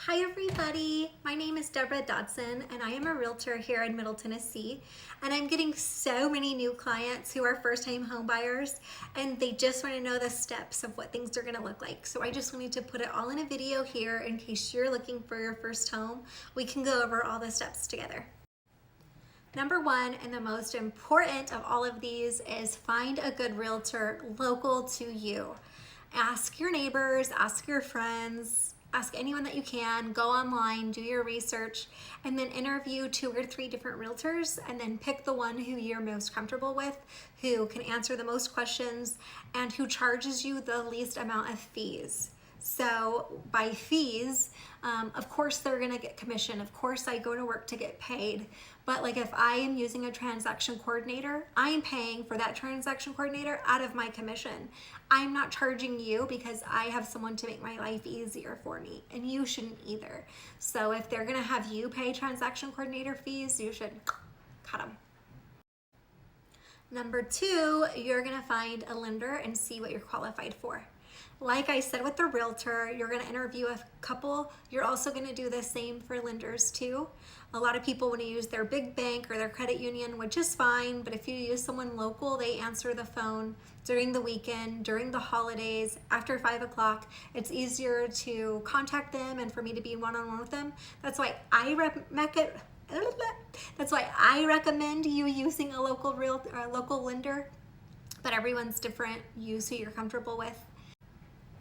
Hi everybody, my name is Deborah Dodson and I am a realtor here in Middle Tennessee, and I'm getting so many new clients who are first-time home buyers and they just want to know the steps of what things are going to look like. So I just wanted to put it all in a video here in case you're looking for your first home. We can go over all the steps together. Number one, and the most important of all of these, is find a good realtor local to you. Ask your neighbors, ask your friends, ask anyone that you can, go online, do your research, and then interview 2 or 3 different realtors, and then pick the one who you're most comfortable with, who can answer the most questions, and who charges you the least amount of fees. So by fees, of course they're gonna get commission. Of course I go to work to get paid. But like if I am using a transaction coordinator, I am paying for that transaction coordinator out of my commission. I'm not charging you because I have someone to make my life easier for me, and you shouldn't either. So if they're gonna have you pay transaction coordinator fees, you should cut them. Number 2, you're gonna find a lender and see what you're qualified for. Like I said with the realtor, you're gonna interview a couple. You're also gonna do the same for lenders too. A lot of people want to use their big bank or their credit union, which is fine, but if you use someone local, they answer the phone during the weekend, during the holidays, after 5 o'clock. It's easier to contact them and for me to be one-on-one with them. That's why I recommend you using a local lender, but everyone's different. Use who you're comfortable with.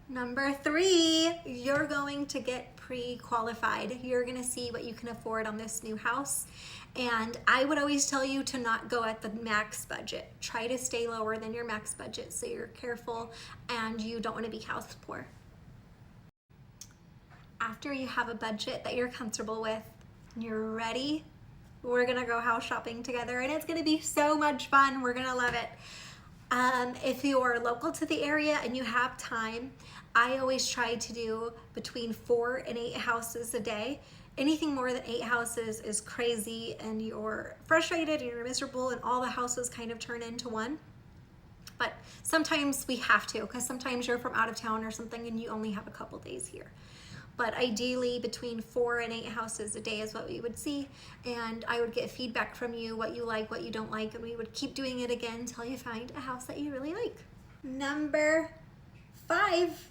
Number 3, you're going to get pre-qualified. You're gonna see what you can afford on this new house. And I would always tell you to not go at the max budget. Try to stay lower than your max budget so you're careful and you don't wanna be house poor. After you have a budget that you're comfortable with and you're ready, we're gonna go house shopping together and it's gonna be so much fun. We're gonna love it. If you're local to the area and you have time, I always try to do between 4 and 8 houses a day. Anything more than 8 houses is crazy and you're frustrated and you're miserable and all the houses kind of turn into one. But sometimes we have to, because sometimes you're from out of town or something and you only have a couple days here. But ideally between 4 and 8 houses a day is what we would see, and I would get feedback from you, what you like, what you don't like, and we would keep doing it again until you find a house that you really like. Number 5,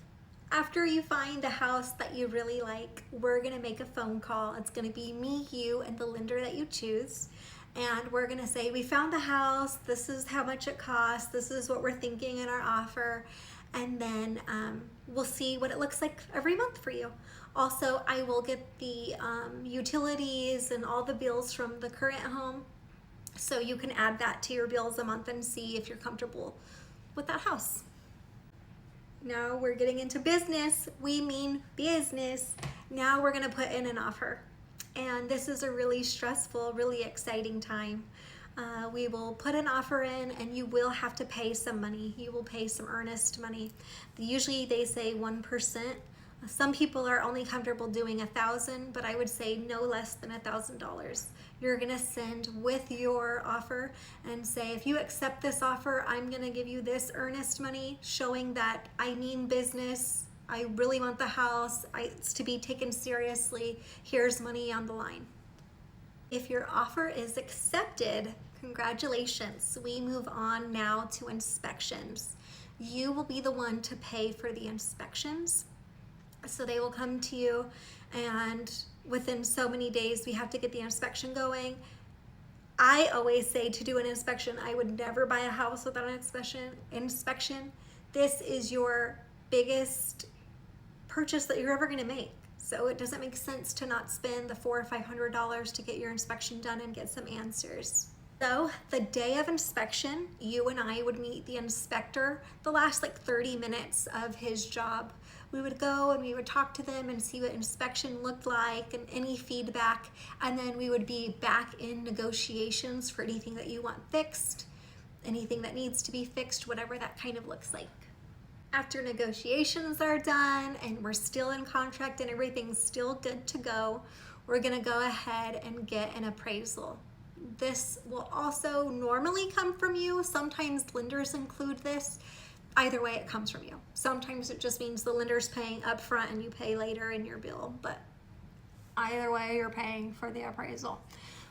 after you find a house that you really like, we're gonna make a phone call. It's gonna be me, you, and the lender that you choose. And we're gonna say, we found the house, this is how much it costs, this is what we're thinking in our offer, and then we'll see what it looks like every month for you. Also, I will get the utilities and all the bills from the current home, so you can add that to your bills a month and see if you're comfortable with that house. Now we're getting into business. We mean business. Now we're gonna put in an offer. And this is a really stressful, really exciting time. We will put an offer in and you will have to pay some money. You will pay some earnest money. Usually they say 1%. Some people are only comfortable doing $1,000, but I would say no less than $1,000. You're gonna send with your offer and say, if you accept this offer, I'm gonna give you this earnest money, showing that I mean business. I really want the house. It's to be taken seriously. Here's money on the line. If your offer is accepted, congratulations. We move on now to inspections. You will be the one to pay for the inspections. So they will come to you, and within so many days we have to get the inspection going. I always say to do an inspection. I would never buy a house without an inspection. This is your biggest purchase that you're ever gonna make. So it doesn't make sense to not spend the $400 or $500 to get your inspection done and get some answers. So the day of inspection, you and I would meet the inspector the last 30 minutes of his job. We would go and we would talk to them and see what inspection looked like and any feedback, and then we would be back in negotiations for anything that you want fixed, anything that needs to be fixed, whatever that kind of looks like. After negotiations are done and we're still in contract and everything's still good to go, we're gonna go ahead and get an appraisal. This will also normally come from you. Sometimes lenders include this. Either way, it comes from you. Sometimes it just means the lender's paying up front and you pay later in your bill, but Either way, you're paying for the appraisal.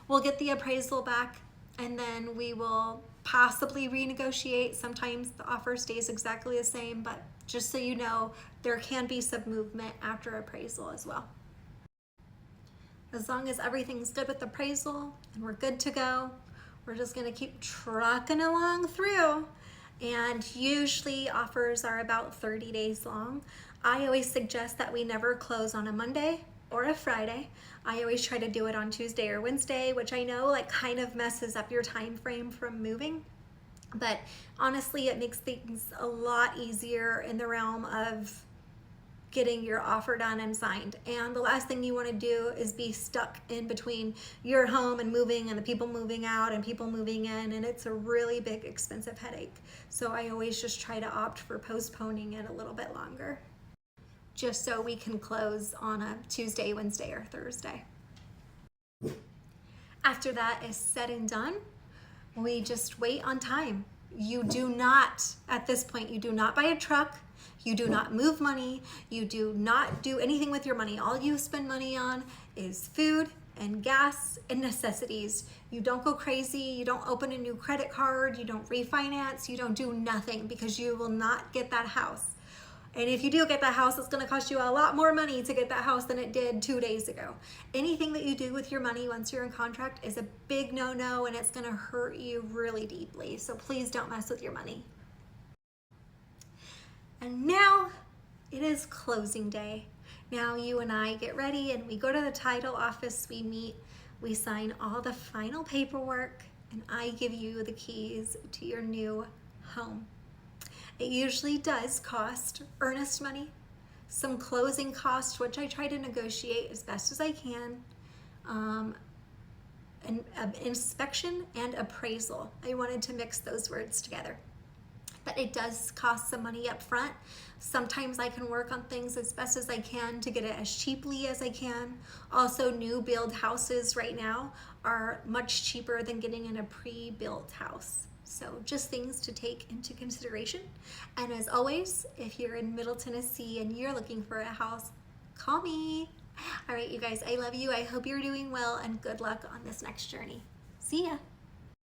We'll get the appraisal back, and then we will possibly renegotiate. Sometimes the offer stays exactly the same, but just so you know, there can be some movement after appraisal as well. As long as everything's good with appraisal and we're good to go, we're just gonna keep trucking along through. And usually offers are about 30 days long. I always suggest that we never close on a Monday or a Friday. I always try to do it on Tuesday or Wednesday, which I know like kind of messes up your time frame from moving. But honestly, it makes things a lot easier in the realm of getting your offer done and signed. And the last thing you want to do is be stuck in between your home and moving and the people moving out and people moving in, and it's a really big expensive headache. So I always just try to opt for postponing it a little bit longer, just so we can close on a Tuesday, Wednesday, or Thursday. After that is said and done, we just wait on time. You do not, at this point, you do not buy a truck, you do not move money, you do not do anything with your money. All you spend money on is food and gas and necessities. You don't go crazy, you don't open a new credit card, you don't refinance, you don't do nothing, because you will not get that house. And if you do get that house, it's gonna cost you a lot more money to get that house than it did 2 days ago. Anything that you do with your money once you're in contract is a big no-no, and it's gonna hurt you really deeply. So please don't mess with your money. And now it is closing day. Now you and I get ready and we go to the title office, we meet, we sign all the final paperwork, and I give you the keys to your new home. It usually does cost earnest money, some closing costs, which I try to negotiate as best as I can, an inspection and appraisal. I wanted to mix those words together. But it does cost some money up front. Sometimes I can work on things as best as I can to get it as cheaply as I can. Also, new build houses right now are much cheaper than getting in a pre-built house. So just things to take into consideration. And as always, if you're in Middle Tennessee and you're looking for a house, call me. All right, you guys, I love you. I hope you're doing well, and good luck on this next journey. See ya.